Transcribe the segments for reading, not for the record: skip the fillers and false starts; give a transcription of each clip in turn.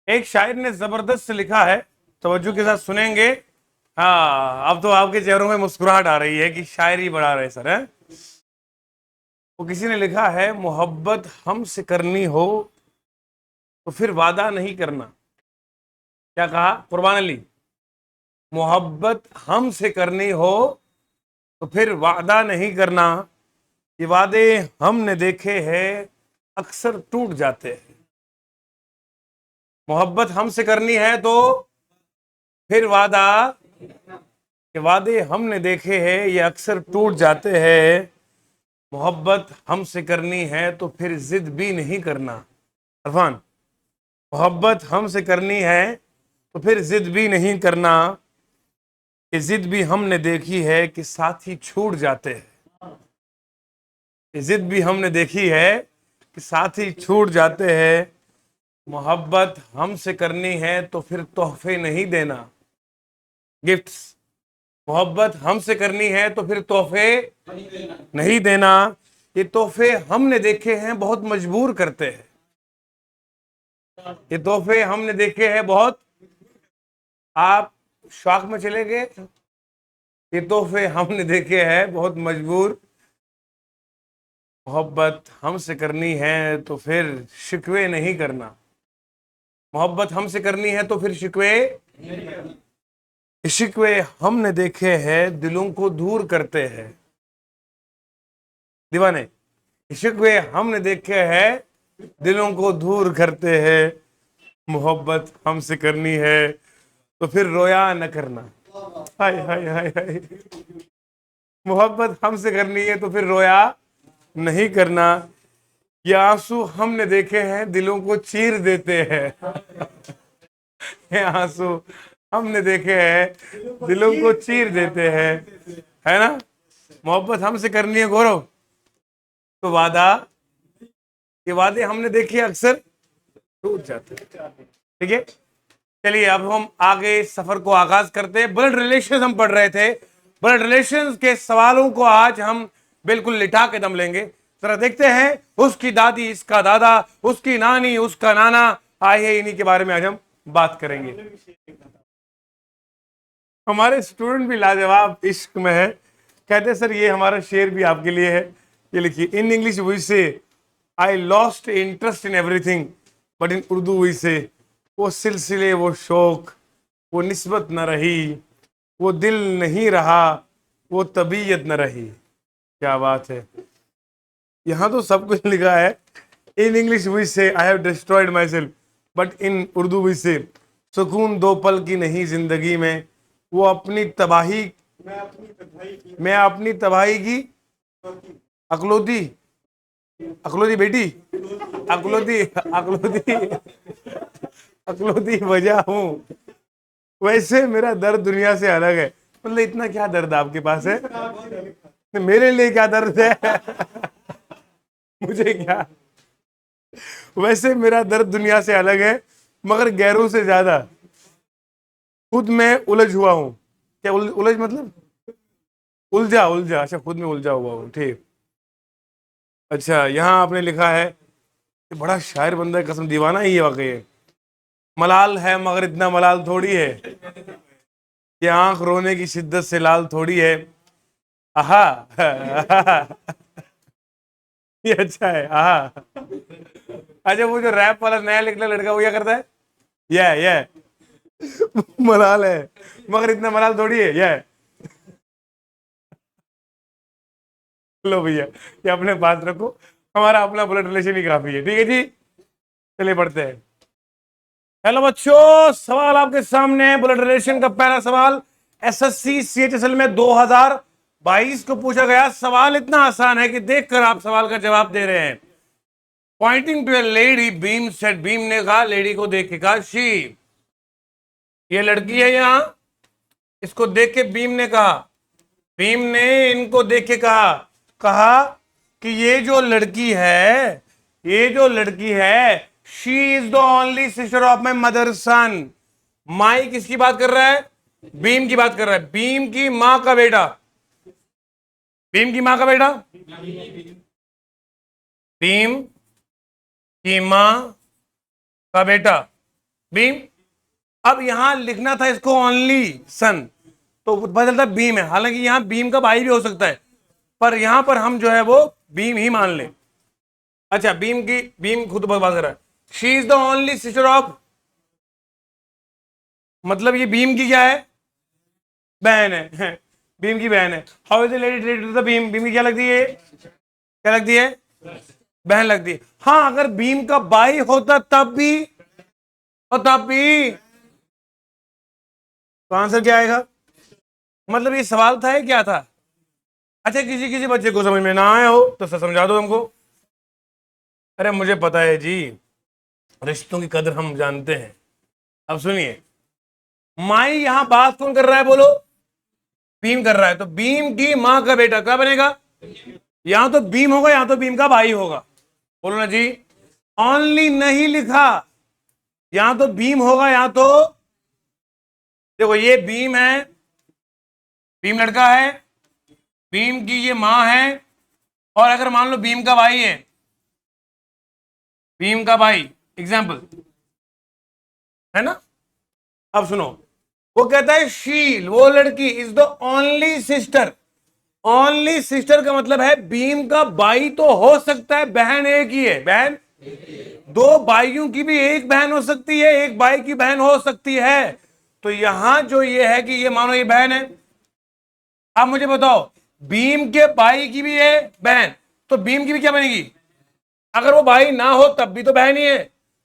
एक शायर ने जबरदस्त लिखा है, तवज्जो के साथ सुनेंगे। हाँ, अब तो आपके चेहरों में मुस्कुराहट आ रही है कि शायरी बढ़ा रहे सर, है। वो किसी ने लिखा है, मोहब्बत हमसे करनी हो तो फिर वादा नहीं करना। क्या कहा? कुर्बान अली। मोहब्बत हमसे करनी हो तो फिर वादा नहीं करना। ये वादे हमने देखे हैं, अक्सर टूट जाते हैं। मोहब्बत हमसे करनी है तो फिर वादा, ये वादे हमने देखे हैं, ये अक्सर टूट जाते हैं। मोहब्बत हमसे करनी है तो फिर जिद भी नहीं करना। अरफान, मोहब्बत हमसे करनी है तो फिर जिद भी नहीं करना। ये जिद भी हमने देखी है कि साथी छूट जाते हैं। ये जिद भी हमने देखी है कि साथी छूट जाते हैं। मोहब्बत हमसे करनी है तो फिर तोहफे नहीं देना। गिफ्ट्स। मोहब्बत हमसे करनी है तो फिर तोहफे नहीं देना। ये तोहफे हमने देखे हैं, बहुत मजबूर करते हैं। ये तोहफे हमने देखे हैं बहुत। आप शौक में चले गए। ये तोहफे हमने देखे हैं, बहुत मजबूर। मोहब्बत हमसे करनी है तो फिर शिकवे नहीं करना। मोहब्बत हमसे करनी है तो फिर शिकवे, शिकवे हमने देखे हैं, दिलों को दूर करते हैं। दीवाने, शिकवे हमने देखे हैं, दिलों को दूर करते हैं। मोहब्बत हमसे करनी है तो फिर रोया न करना। हाय हाय हाय हाय। मोहब्बत हमसे करनी है तो फिर रोया नहीं करना। ये आंसू हमने देखे हैं, दिलों को चीर देते हैं। ये आंसू हमने देखे हैं, दिलों को चीर देते हैं, है ना। मोहब्बत हमसे करनी है गौरव तो वादा, ये वादे हमने देखे अक्सर टूट जाते हैं। ठीक है, चलिए अब हम आगे सफर को आगाज करते हैं। ब्लड रिलेशन हम पढ़ रहे थे। ब्लड रिलेशन के सवालों को आज हम बिल्कुल लिटा के दम लेंगे। जरा देखते हैं, उसकी दादी इसका दादा, उसकी नानी उसका नाना। आइए इन्हीं के बारे में आज हम बात करेंगे। हमारे स्टूडेंट भी लाजवाब इश्क में है। कहते हैं सर ये हमारा शेर भी आपके लिए है। ये लिखिए, इन English we say I lost interest in everything, but in Urdu we say वो सिलसिले वो शौक, वो निस्बत न रही, वो दिल नहीं रहा, वो तबीयत न रही। क्या बात है। यहाँ तो सब कुछ लिखा है। इन English we say I have destroyed myself, but in Urdu we say सुकून दो पल की नहीं जिंदगी में, वो अपनी तबाही, मैं अपनी तबाही की अकलौती, अकलौती बेटी, अकलौती, अकलौती, अकलौती वजह हूँ। वैसे मेरा दर्द दुनिया से अलग है। मतलब इतना क्या दर्द आपके पास है? मेरे लिए क्या दर्द है? मुझे क्या। वैसे मेरा दर्द दुनिया से अलग है, मगर गैरों से ज्यादा खुद में उलझ हुआ हूँ। क्या उलझ मतलब? उलझा, उलझा। अच्छा, खुद में उलझा हुआ हूँ, ठीक। अच्छा, यहाँ आपने लिखा है, ये बड़ा शायर बंदा है, कसम दीवाना ही है वाकई है। मलाल है मगर इतना मलाल थोड़ी है, ये आंख रोने की शिद्दत से लाल थोड़ी है। आहा। ये अच्छा है, आहा। अच्छा, वो जो रैप वाला नया निकला लड़का, वो क्या करता है? ये मलाल है मगर इतना मलाल थोड़ी है, ये। लो भैया, ये अपने पास रखो। हमारा अपना ब्लड रिलेशन ही काफी है। ठीक है जी, चलिए पढ़ते हैं। हेलो बच्चों, सवाल आपके सामने है। ब्लड रिलेशन का पहला सवाल एसएससी सीएचएसएल में 2022 को पूछा गया। सवाल इतना आसान है कि देखकर आप सवाल का जवाब दे रहे हैं। Pointing to a lady, Bheem said, Bheem ने कहा, लेडी को देख के कहा, शी, ये लड़की है यहां। इसको देख के बीम ने कहा, भीम ने इनको देख के कहा, कहा कि ये जो लड़की है, ये जो लड़की है, she is the only sister of my mother son. My किसकी बात कर रहा है? भीम की बात कर रहा है। भीम की मां का बेटा, भीम की मां का बेटा, भीम की मां का बेटा। बीम। अब यहां लिखना था इसको ओनली सन, तो बदलता बीम है, हालांकि यहां बीम का भाई भी हो सकता है, पर यहां पर हम जो है वो बीम ही मान लें। अच्छा, बीम खुद बात कर रहा है, she is the only sister of, मतलब ये बीम की क्या है, बहन है बीम की बहन है। How is related to the Bheem, Bheem की क्या लगती है, क्या लगती है, बहन लगती है। हाँ, अगर बीम का भाई होता तब भी, और तब भी, तो आंसर क्या आएगा, मतलब ये सवाल था या क्या था। अच्छा, किसी किसी बच्चे को समझ में ना आया हो तो समझा दो हमको। अरे मुझे पता है जी, रिश्तों की कदर हम जानते हैं। अब सुनिए, माई यहां बात कौन कर रहा है बोलो, बीम कर रहा है, तो बीम की मां का बेटा क्या बनेगा, यहां तो बीम होगा, यहां तो बीम का भाई होगा, बोलो ना जी। ओनली नहीं लिखा, यहां तो बीम होगा, यहां तो, देखो ये बीम है, बीम लड़का है, बीम की ये मां है, और अगर मान लो बीम का भाई है, बीम का भाई एग्जाम्पल, है ना। अब सुनो, वो कहता है शी, वो लड़की is the only sister, only sister का मतलब है बीम का भाई तो हो सकता है, बहन एक ही है, बहन, दो भाइयों की भी एक बहन हो सकती है, एक भाई की बहन हो सकती है। तो यहां जो ये है कि ये मानो ये बहन है। अब मुझे बताओ, बीम के भाई की भी है बहन, तो बीम की भी क्या बनेगी, अगर वो भाई ना हो तब भी तो बहन ही है,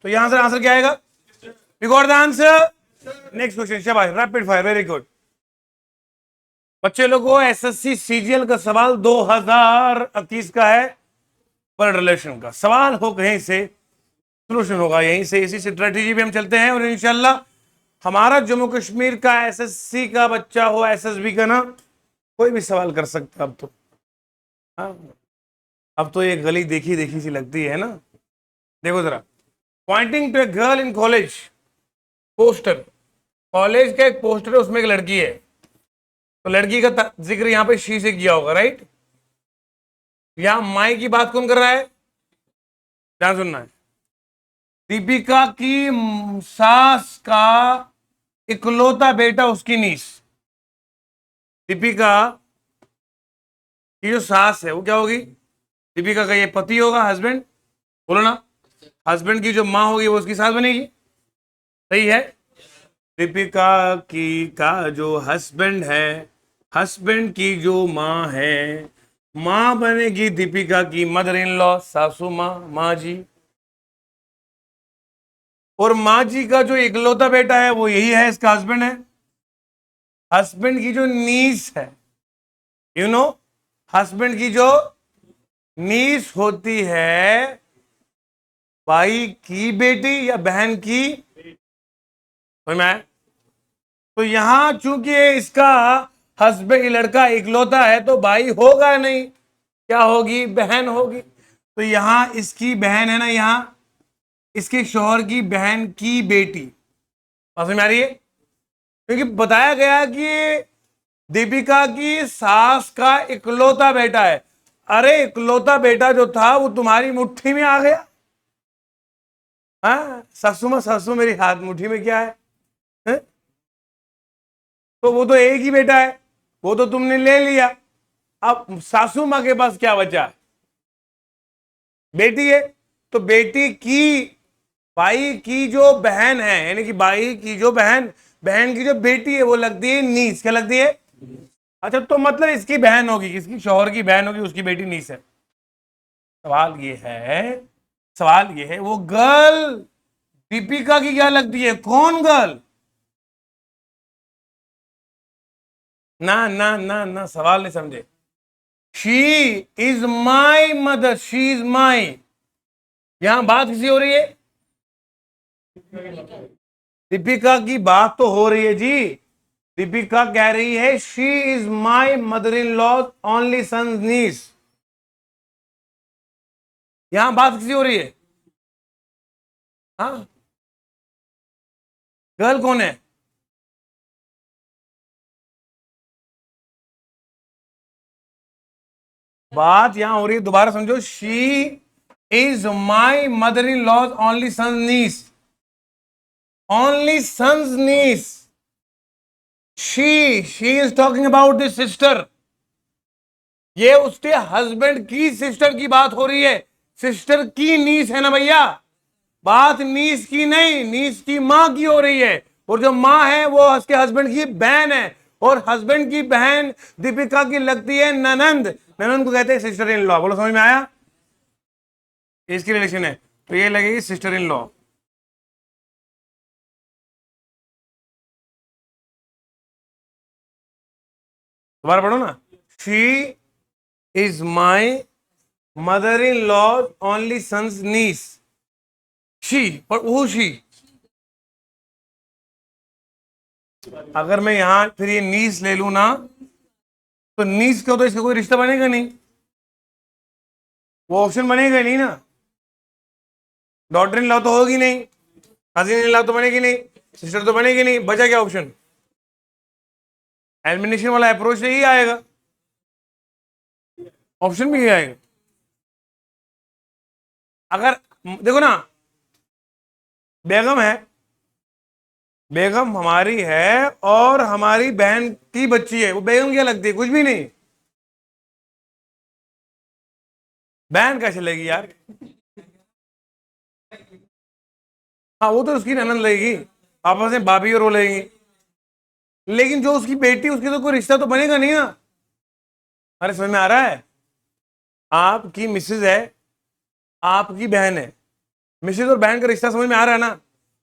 तो यहां से आंसर क्या आएगा, you got the answer. Next question, शाबाश, रैपिड फायर, वेरी गुड। बच्चे लोगों, एसएससी सीजीएल का सवाल 2021 का है, ब्लड रिलेशन का सवाल हो, कहीं से सोल्यूशन होगा यहीं से, इसी स्ट्रेटेजी पे हम चलते हैं, और इंशाल्लाह हमारा जम्मू कश्मीर का एसएससी का बच्चा हो, एसएसबी का ना, कोई भी सवाल कर सकता अब तो। हाँ, अब तो ये गली देखी देखी सी लगती है ना। देखो जरा, pointing to a girl in college, poster, college का एक पोस्टर है, उसमें एक लड़की है, तो लड़की का जिक्र यहां पे शी से किया होगा, राइट। यहां माई की बात कौन कर रहा है, ध्यान सुनना है, दीपिका की सास का इकलौता बेटा, उसकी नीस, दीपिका की जो सास है वो क्या होगी, दीपिका का ये पति होगा, हस्बैंड, बोलो ना, हस्बैंड की जो माँ होगी वो उसकी सास बनेगी, सही है। दीपिका की का जो हस्बैंड है, हस्बैंड की जो माँ है, माँ बनेगी दीपिका की मदर इन लॉ, सासू माँ, माँ जी, और माँ जी का जो इकलौता बेटा है वो यही है, इसका हस्बैंड है। हस्बैंड की जो नीस है, यू नो, हस्बैंड की जो नीस होती है, भाई की बेटी या बहन की, समझ में आया? तो यहां चूंकि इसका हस्बैंड लड़का इकलौता है, तो भाई होगा नहीं, क्या होगी, बहन होगी। तो यहां इसकी बहन है ना, यहां इसके शौहर की बहन की बेटी, समझ में आ रही है, क्योंकि बताया गया कि दीपिका की सास का इकलौता बेटा है। अरे इकलौता बेटा जो था वो तुम्हारी मुट्ठी में आ गया, हाँ सासू मां, सासू मेरी हाथ मुट्ठी में क्या है? तो वो तो एक ही बेटा है, वो तो तुमने ले लिया, अब सासू मां के पास क्या बचा, बेटी है। तो बेटी की, भाई की जो बहन है, यानी कि भाई की जो बहन, बहन की जो बेटी है वो लगती है नीस, क्या लगती है। अच्छा, तो मतलब इसकी बहन होगी, किसकी, शौहर की बहन होगी, उसकी बेटी नीस है। सवाल ये है, सवाल ये है, वो गर्ल दीपिका की क्या लगती है, कौन गर्ल, ना ना ना ना, सवाल नहीं समझे। She is my mother, she is माई, यहां बात किसी हो रही है, दीपिका की बात तो हो रही है जी। दीपिका कह रही है she is my mother in law only son niece, यहां बात किसी हो रही है। हाँ, गर्ल कौन है, बात यहां हो रही है, दोबारा समझो, she is my mother in law only son niece, only sons niece, she is talking about this sister. ये उसके हस्बैंड की सिस्टर की बात हो रही है। सिस्टर की नीस है ना भैया, बात नीस की नहीं, नीस की मां की हो रही है। और जो मां है वो उसके हस्बैंड की बहन है, और हस्बैंड की बहन दीपिका की लगती है ननंद। ननंद को कहते हैं सिस्टर इन लॉ। बोलो समझ में आया? इसकी रिलेशन है, तो ये लगेगी सिस्टर इन लॉ। दोबारा पढ़ो ना। She is my mother in law only sons niece. She, पर वो शी, अगर मैं यहां फिर ये नीस ले लू ना, तो नीस का तो इसका कोई रिश्ता बनेगा नहीं, वो ऑप्शन बनेगा नहीं ना। डॉटर इन लॉ तो होगी नहीं, कजिन इन लॉ तो बनेगी नहीं, सिस्टर तो बनेगी नहीं, बचा क्या ऑप्शन? एलिमिनेशन वाला अप्रोच से ही आएगा, ऑप्शन भी ये आएगा। अगर देखो ना, बेगम है, बेगम हमारी है और हमारी बहन की बच्ची है, वो बेगम क्या लगती है? कुछ भी नहीं, बहन कैसे लगेगी यार? हाँ वो तो उसकी ननद लगेगी, आपस में भाभी और वो लगेगी, लेकिन जो उसकी बेटी, उसकी तो कोई रिश्ता तो बनेगा नहीं ना। अरे समझ में आ रहा है? आपकी मिसेज है, आपकी बहन है, मिसेज और बहन का रिश्ता समझ में आ रहा है ना?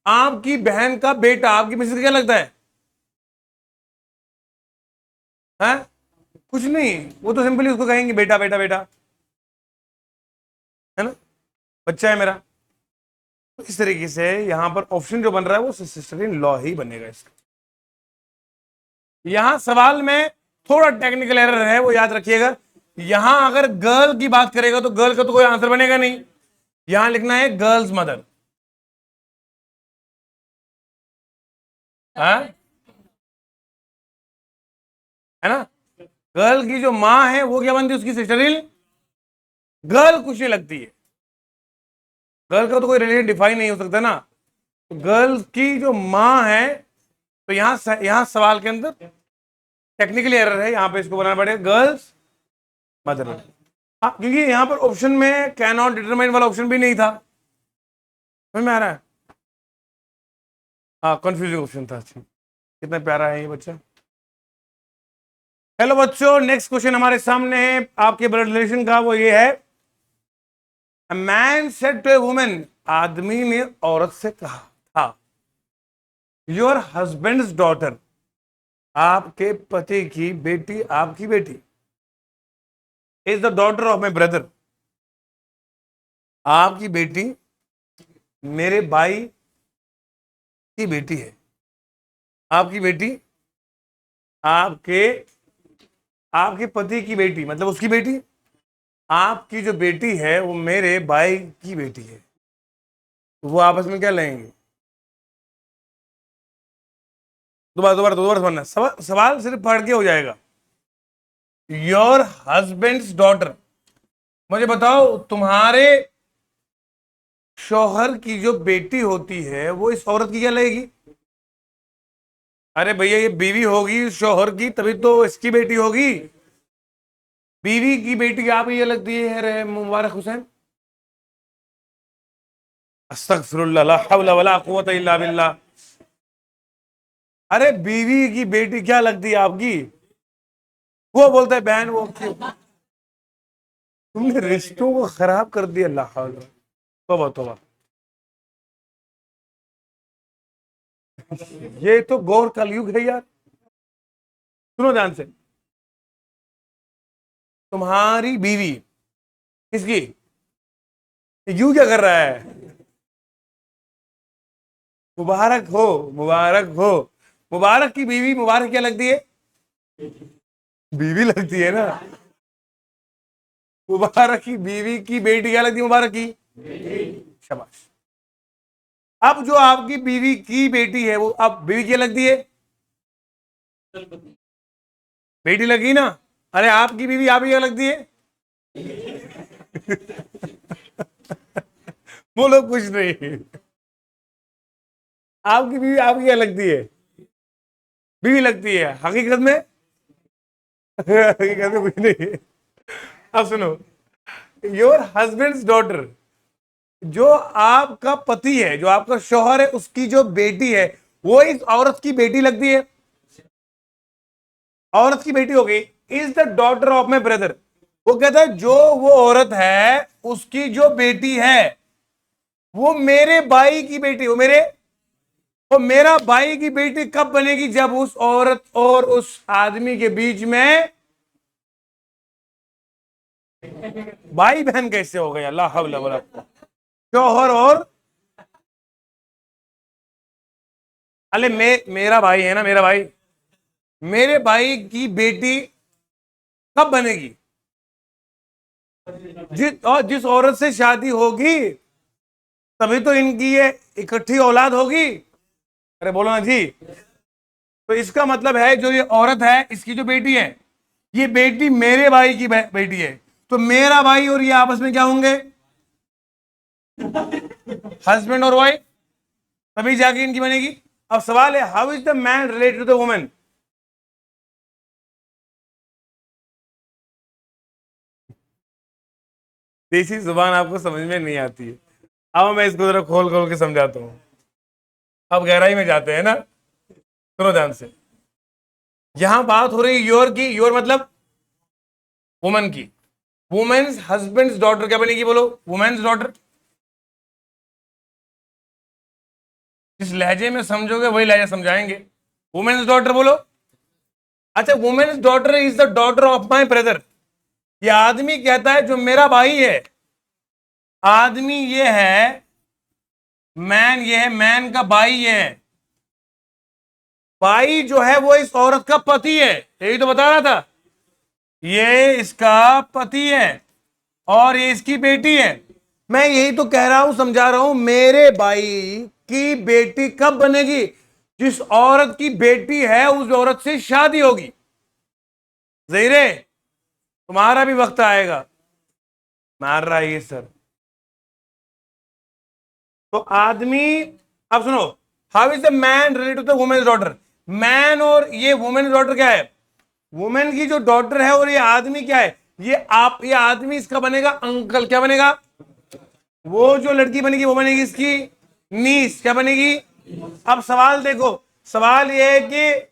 आपकी बहन का बेटा आपकी मिसेज क्या लगता है? कुछ नहीं, वो तो सिंपली उसको कहेंगे बेटा बेटा बेटा, है ना, बच्चा है मेरा। तो इस तरीके से यहां पर ऑप्शन जो बन रहा है वो सिस्टर इन लॉ ही बनेगा इसका। यहां सवाल में थोड़ा टेक्निकल एरर है, वो याद रखिएगा। यहां अगर गर्ल की बात करेगा तो गर्ल का तो कोई आंसर बनेगा नहीं, यहां लिखना है गर्ल्स मदर। है ना? गर्ल की जो मां है वो क्या बनती है? उसकी सिस्टर इन। गर्ल कुछ नहीं लगती है, गर्ल का तो कोई रिलेशन डिफाइन नहीं हो सकता ना। तो गर्ल की जो मां है, तो यहां सवाल के अंदर टेक्निकली एरर है, यहां पे इसको बनाना पड़ेगा गर्ल्स मदर। हाँ, क्योंकि यहां पर ऑप्शन में कैन नॉट डिटरमाइन वाला ऑप्शन भी नहीं था। समझ में आ रहा है? हाँ, कंफ्यूजिंग ऑप्शन था। अच्छा, कितना प्यारा है ये बच्चा। हेलो बच्चों, नेक्स्ट क्वेश्चन हमारे सामने है आपके ब्लड रिलेशन का, वो ये है। A man said to a woman, आदमी ने औरत से कहा था, योर हस्बैंड्स डॉटर, आपके पति की बेटी, आपकी बेटी, is the daughter of my brother, आपकी बेटी मेरे भाई की बेटी है। आपकी बेटी आपके आपके पति की बेटी, मतलब उसकी बेटी, आपकी जो बेटी है वो मेरे भाई की बेटी है। वो आपस में क्या लेंगे? दोबारा दोबारा दोबारा सुनना, सवाल सिर्फ पढ़ के हो जाएगा। योर हस्बैंड्स डॉटर, मुझे बताओ तुम्हारे शौहर की जो बेटी होती है वो इस औरत की क्या लगेगी? अरे भैया, ये बीवी होगी शौहर की, तभी तो इसकी बेटी होगी। बीवी की बेटी आप ये लगती है रे मुबारक हुसैन। अस्तगफिरुल्लाह, ला हौला वला कुव्वता इल्ला बिल्लाह। अरे बीवी की बेटी क्या लगती है आपकी? वो बोलता है बहन, वो क्यों? तुमने रिश्तों को खराब कर दिया। अल्लाह हौला, तौबा तौबा। ये तो गौर कलयुग है यार। सुनो ध्यान से, तुम्हारी बीवी किसकी? यू क्या कर रहा है? मुबारक हो, मुबारक हो। मुबारक की बीवी, मुबारक क्या लगती है? बीवी लगती है ना। मुबारक की बीवी की बेटी क्या लगती है? मुबारक की। शाबाश। अब जो आपकी बीवी की बेटी है वो अब बीवी क्या लगती है? बेटी लगी ना। अरे आपकी बीवी आप ही क्या लगती है? बोलो कुछ नहीं। आपकी बीवी आपकी क्या लगती है? बीवी लगती है, हकीकत में हकीकत में कुछ नहीं है। अब सुनो, योर हस्बैंड्स डॉटर, जो आपका पति है, जो आपका शौहर है, उसकी जो बेटी है, वो इस औरत की बेटी लगती है, औरत की बेटी हो गई। Is the daughter of my brother. वो कहता है जो वो औरत है उसकी जो बेटी है वो मेरे भाई की बेटी, वो मेरा भाई की बेटी कब बनेगी? जब उस औरत और उस आदमी के बीच में भाई बहन कैसे हो गए? अल्लाह हव्ला वला कुव्वता। शौहर और अरे मेरा भाई है ना, मेरा भाई, मेरे भाई की बेटी कब बनेगी? जिस औरत से शादी होगी तभी तो इनकी ये इकट्ठी औलाद होगी। अरे बोलो ना जी। तो इसका मतलब है जो ये औरत है इसकी जो बेटी है, ये बेटी मेरे भाई की बेटी है, तो मेरा भाई और ये आपस में क्या होंगे? हस्बैंड और वाइफ, तभी जाके इनकी बनेगी। अब सवाल है, how is the man related to the women? देसी जुबान आपको समझ में नहीं आती है। अब मैं इसको जरा खोल खोल के समझाता हूं। अब गहराई में जाते हैं ना, सुनो ध्यान से। यहां बात हो रही योर की, योर मतलब वुमन की। वुमेन्स हस्बैंड्स डॉटर क्या बनेगी? बोलो, वुमेन्स डॉटर। जिस लहजे में समझोगे वही लहजा समझाएंगे। वुमेन्स डॉटर बोलो। अच्छा, women's daughter is the daughter of my brother. ये आदमी कहता है जो मेरा भाई है, आदमी ये है, मैन ये है, मैन का भाई ये है। भाई जो है वो इस औरत का पति है, यही तो बता रहा था। ये इसका पति है और ये इसकी बेटी है। मैं यही तो कह रहा हूं, समझा रहा हूं, मेरे भाई की बेटी कब बनेगी? जिस औरत की बेटी है उस औरत से शादी होगी। ज़हीरे, तुम्हारा भी वक्त आएगा। मार रहा है ये सर। तो आदमी, अब सुनो, how is the man related to the women's daughter? Man और ये वुमेन्स डॉटर क्या है? वुमेन की जो डॉटर है और ये आदमी क्या है? ये आदमी इसका बनेगा अंकल। क्या बनेगा? वो जो लड़की बनेगी वो बनेगी इसकी नीस। क्या बनेगी? अब सवाल देखो, सवाल ये है कि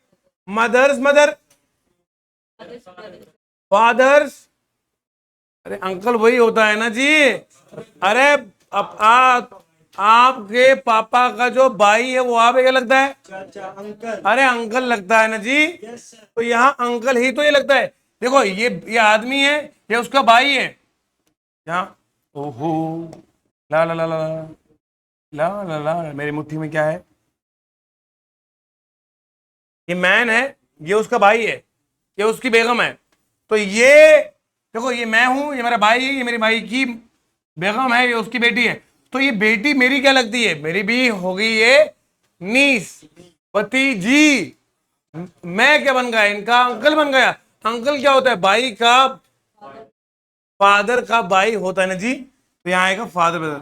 मदर्स मदर, फादर्स, अरे अंकल वही होता है ना जी। अरे अब आपके पापा का जो भाई है वो आप क्या लगता है? अंकल। अरे अंकल लगता है ना जी। तो यहाँ अंकल ही तो ये लगता है। देखो ये आदमी है, ये उसका भाई है। यहाँ ओहो, ला ला ला ला ला ला ला, मेरी मुट्ठी में क्या है? ये मैन है, ये उसका भाई है, ये उसकी बेगम है। तो ये देखो, ये मैं हूं, ये मेरा भाई है, ये मेरी भाई की बेगम है, ये उसकी बेटी है। तो ये बेटी मेरी क्या लगती है? मेरी भी हो गई ये नीस, भतीजी। मैं क्या बन गया? इनका अंकल बन गया। अंकल क्या होता है? भाई का, फादर का भाई होता है ना जी। तो यहाँ आएगा फादर ब्रदर।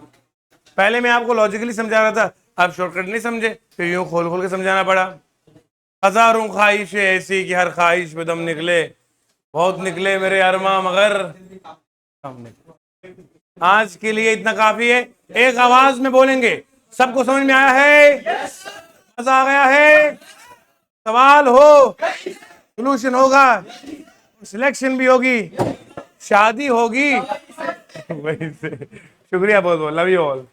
पहले मैं आपको लॉजिकली समझा रहा था, आप शॉर्टकट नहीं समझे, फिर यूं खोल खोल के समझाना पड़ा। हजारों ख्वाहिशें ऐसी कि हर ख्वाहिश पे दम निकले, बहुत निकले मेरे अरमा मगर कम निकले। आज के लिए इतना काफी है। एक आवाज में बोलेंगे, सबको समझ में आया है? मजा आ गया है? सवाल हो, सोल्यूशन होगा, सिलेक्शन भी होगी, शादी होगी। वही से शुक्रिया बहुत बहुत, लव यू ऑल।